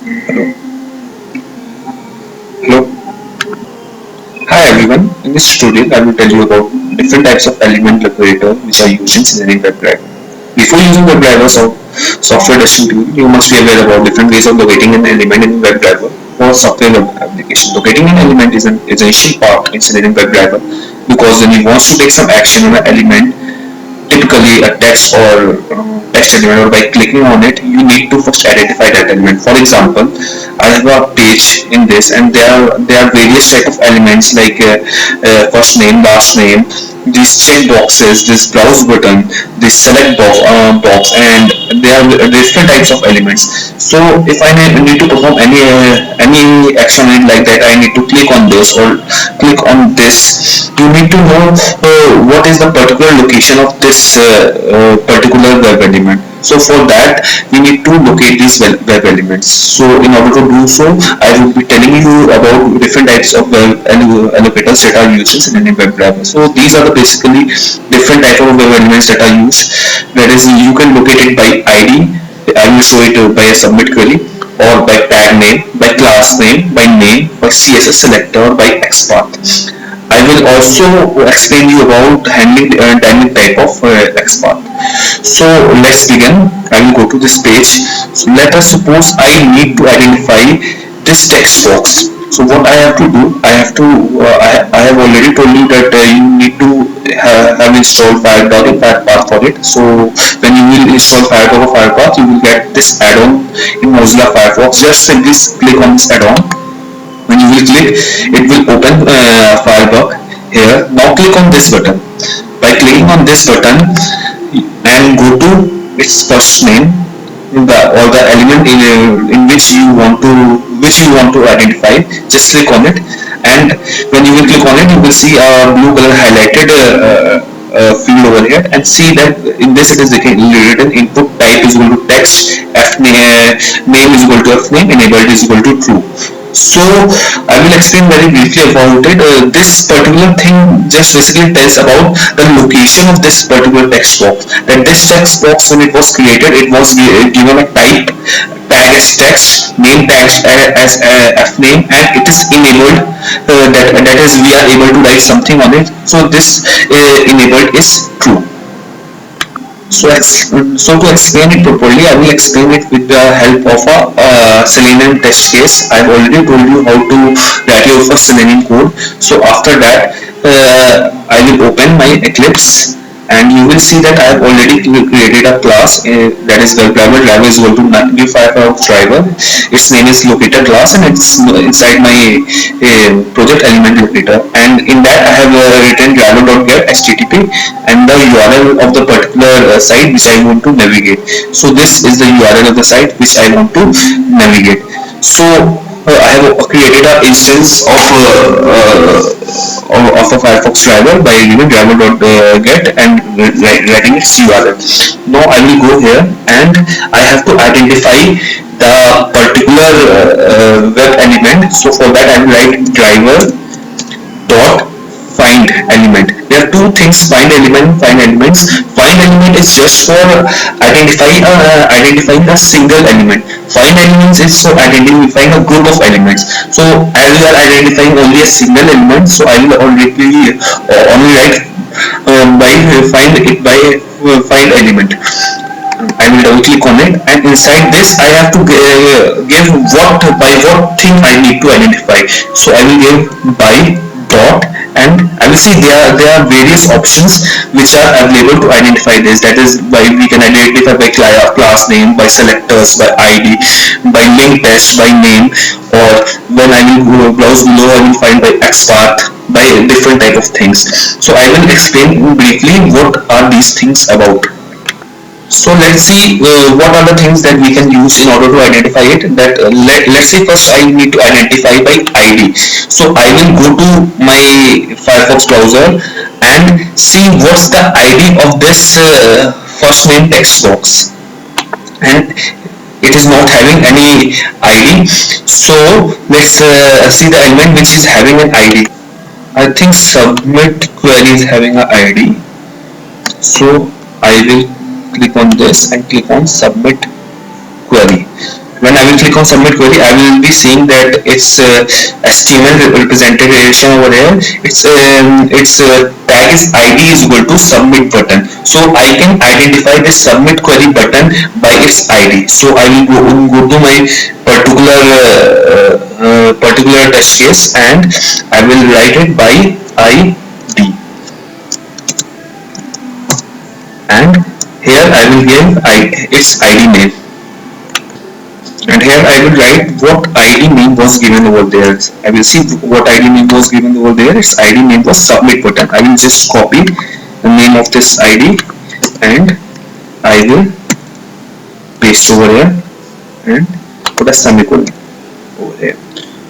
Hello. Hello. Hi everyone. In this tutorial, I will tell you about different types of element decorator which are used in designing WebDriver. Before using WebDriver software testing tool, you must be aware about different ways of locating an element in WebDriver for software application. Locating an element is an essential part in designing WebDriver because when you want to take some action on an element, typically a text or text element, or by clicking on it you need to first identify that element. For example, I have a page in this and there are various type of elements like first name, last name, these check boxes, this browse button, this select box, and there are different types of elements. So if I need to perform any action on it, like that I need to click on this or click on this, you need to know what is the particular location of this particular web element. So for that we need to locate these web elements. So in order to do so, I will be telling you about different types of web allocators that are used in WebDriver. So these are the basically different type of web elements that are used. That is, you can locate it by ID. I will show it by a submit query, or by tag name, by class name, by name, by CSS selector, by Xpath. I will also explain you about handling dynamic type of Xpath. So let's begin. I will go to this page. So let us suppose I need to identify this text box. So what I have to do, I have already told you that you need to have installed Firebug and Firepath for it. So when you will install Firebug or Firepath, you will get this add-on in Mozilla Firefox. Just simply click on this add-on. When you will click, it will open Firebug here. Now click on this button. By clicking on this button and go to its first name, or the element in which you want to identify, just click on it, and when you will click on it, you will see a blue color highlighted field over here, and see that in this it is written input type is equal to text, name is equal to f name, enabled is equal to true. So I will explain very briefly about it. This particular thing just basically tells about the location of this particular text box. That this text box, when it was created, it was given a type, tag as text, name tag as f name, and it is enabled. That is, we are able to write something on it. So this enabled is true. So to explain it properly, I will explain it with the help of a Selenium test case. I have already told you how to write your first Selenium code. So after that, I will open my Eclipse, and you will see that I have already created a class that is WebDriver. Driver is equal to new Firefox driver. Its name is locator class, and it's inside my project element locator. And in that I have written driver.get http and the URL of the particular site which I want to navigate. So this is the URL of the site which I want to navigate. So I have created an instance of a Firefox driver by giving driver.get and writing its URL. Now I will go here and I have to identify the particular web element. So for that I will write driver dot find element. There are two things: find element, find elements. Find element is just for identifying a single element. Find elements is for identifying a group of elements. So as we are identifying only a single element, so I will only write find element. I will double click on it, and inside this I have to give what thing I need to identify. So I will give by dot, and I will see there are various options which are available to identify this. That is, we can identify by class name, by selectors, by ID, by link test, by name, or when I will browse below I will find by Xpath, by different type of things. So I will explain briefly what are these things about. So let's see what are the things that we can use in order to identify it. That let's say first I need to identify by ID. So I will go to my Firefox browser and see what's the ID of this first name text box, and it is not having any ID. So let's see the element which is having an ID. I think submit query is having an ID. So I will click on this and click on submit query. When I will click on submit query, I will be seeing that its HTML representation over here, its tag is id is equal to submit button. So I can identify this submit query button by its id. So I will go to my particular test case, and I will write it by id, and here I will give its id name, and here I will write what id name was given over there. I will see what id name was given over there. Its id name was submit button. I will just copy the name of this id and I will paste over here and put a semicolon over here.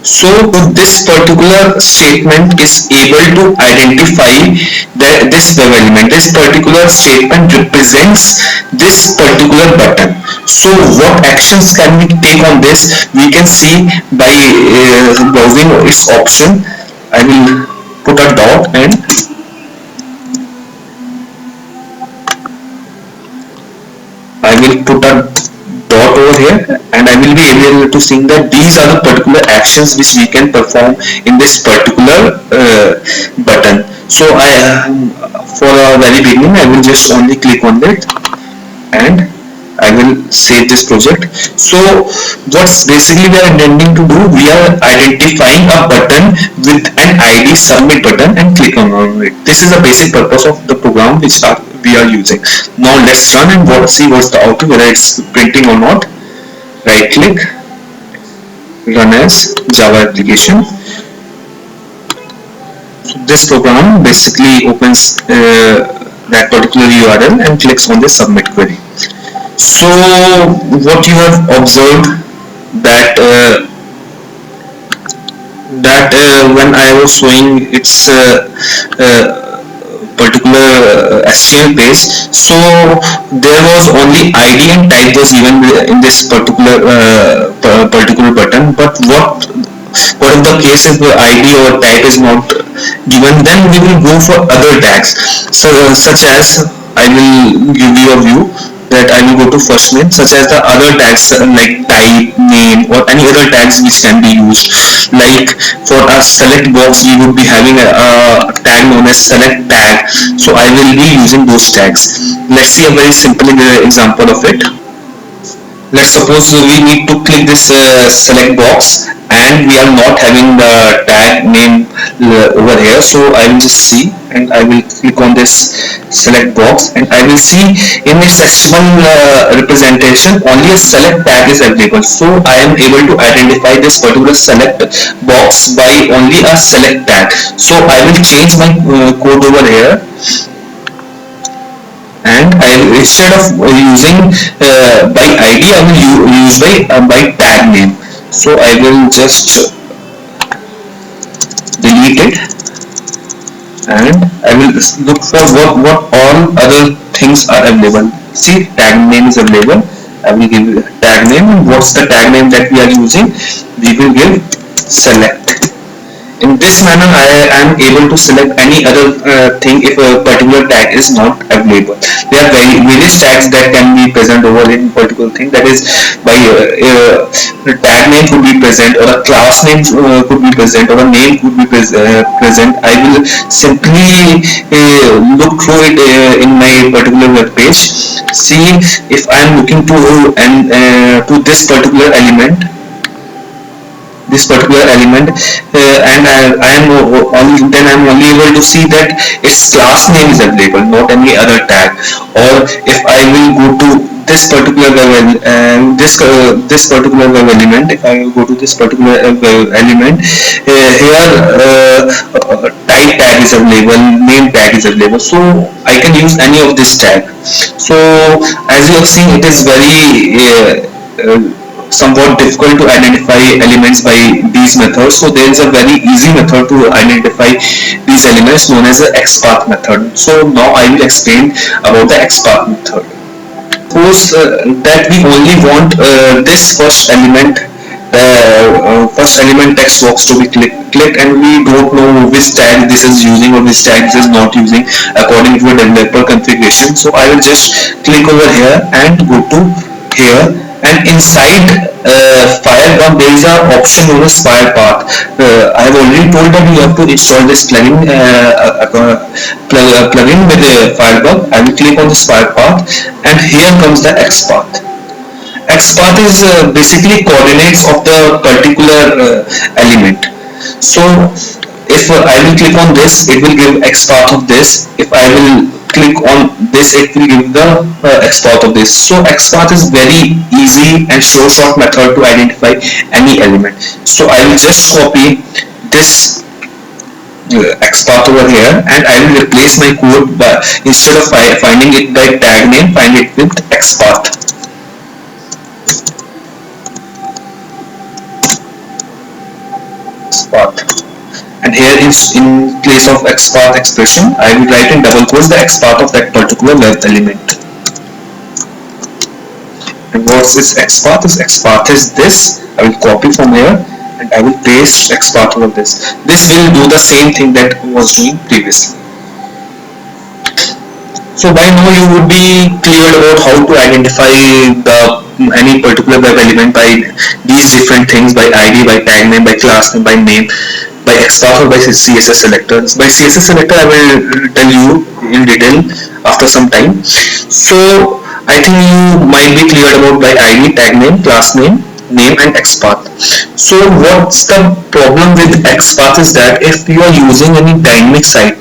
So this particular statement is able to identify that this web element, this particular statement represents this particular button. So what actions can we take on this? We can see by browsing its option. I will put a dot and I will put a dot over here, and I will be able to see that these are the particular actions which we can perform in this particular button. So for a very beginning, I will just only click on that and I will save this project. So what's basically we are intending to do, we are identifying a button with an id submit button and click on it. This is the basic purpose of the program which we are using. Now let's run and see what's the output, whether it's printing or not. Right click, run as Java application. So this program basically opens that particular URL and clicks on the submit query. So what you have observed that when I was showing its particular HTML page, so there was only id and type was given in this particular button. But what if the case is the id or type is not given? Then we will go for other tags, so such as, I will give you a view that I will go to first name, such as the other tags like type, name, or any other tags which can be used. Like for a select box, we would be having a tag known as select tag. So I will be using those tags. Let's see a very simple example of it. Let's suppose we need to click this select box and we are not having the tag name over here. So I will just see and I will click on this select box and I will see in its HTML representation only a select tag is available. So I am able to identify this particular select box by only a select tag. So I will change my code over here, and instead of using by id, I will use by tag name. So I will just delete it and I will look for what all other things are available. See, tag name is available. I will give tag name, and what's the tag name that we are using? We will give select. In this manner, I am able to select any other thing if a particular tag is not available. There are various tags that can be present over in particular thing. That is, by the tag name could be present, or a class name could be present, or a name could be present. I will simply look through it in my particular web page. See if I am looking to to this particular element. And I am only able to see that its class name is available, not any other tag. Or if I will go to this particular particular web element, if I go to this particular element, here type tag is available, name tag is available, so I can use any of this tag. So as you have seen, it is very somewhat difficult to identify elements by these methods. So there is a very easy method to identify these elements known as the Xpath method. So now I will explain about the Xpath method. Suppose that we only want this first element text box to be clicked, and we don't know which tag this is using or which tag this is not using according to a developer configuration. So I will just click over here and go to here, and inside now there is an option known as fire path. I have already told that you have to install this plugin with Firebug. I will click on this fire path, and here comes the Xpath. Xpath is basically coordinates of the particular element. So if I will click on this, it will give Xpath of this. If I will click on this, it will give the Xpath of this. So Xpath is very easy and short method to identify any element. So I will just copy this Xpath over here, and I will replace my code by, instead of finding it by tag name, find it with Xpath. And here in place of Xpath expression, I will write in double quotes the Xpath of that particular web element. And what is Xpath? Xpath is this. I will copy from here and I will paste Xpath over this. This will do the same thing that was doing previously. So by now you would be cleared about how to identify any particular web element by these different things, by ID, by tag name, by class name, by name, by Xpath or by CSS selectors. By CSS selector I will tell you in detail after some time. So I think you might be cleared about by ID, tag name, class name, name and Xpath. So what's the problem with Xpath is that if you are using any dynamic site,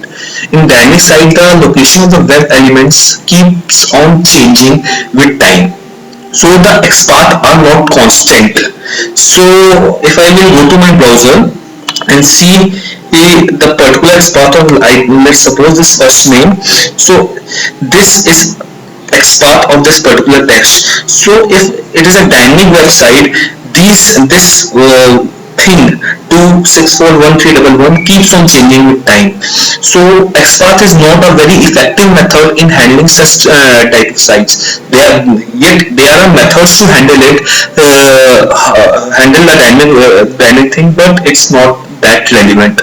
in dynamic site the location of the web elements keeps on changing with time. So the Xpath are not constant. So if I will go to my browser and see the particular Xpath of, let's suppose this first name, so this is Xpath of this particular text. So if it is a dynamic website, this thing 2641311 keeps on changing with time. So Xpath is not a very effective method in handling such type of sites. Yet there are methods to handle it, handle the dynamic thing, but it's not that relevant.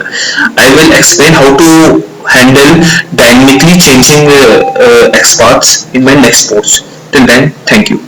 I will explain how to handle dynamically changing Xpaths in my next post. Till then, thank you.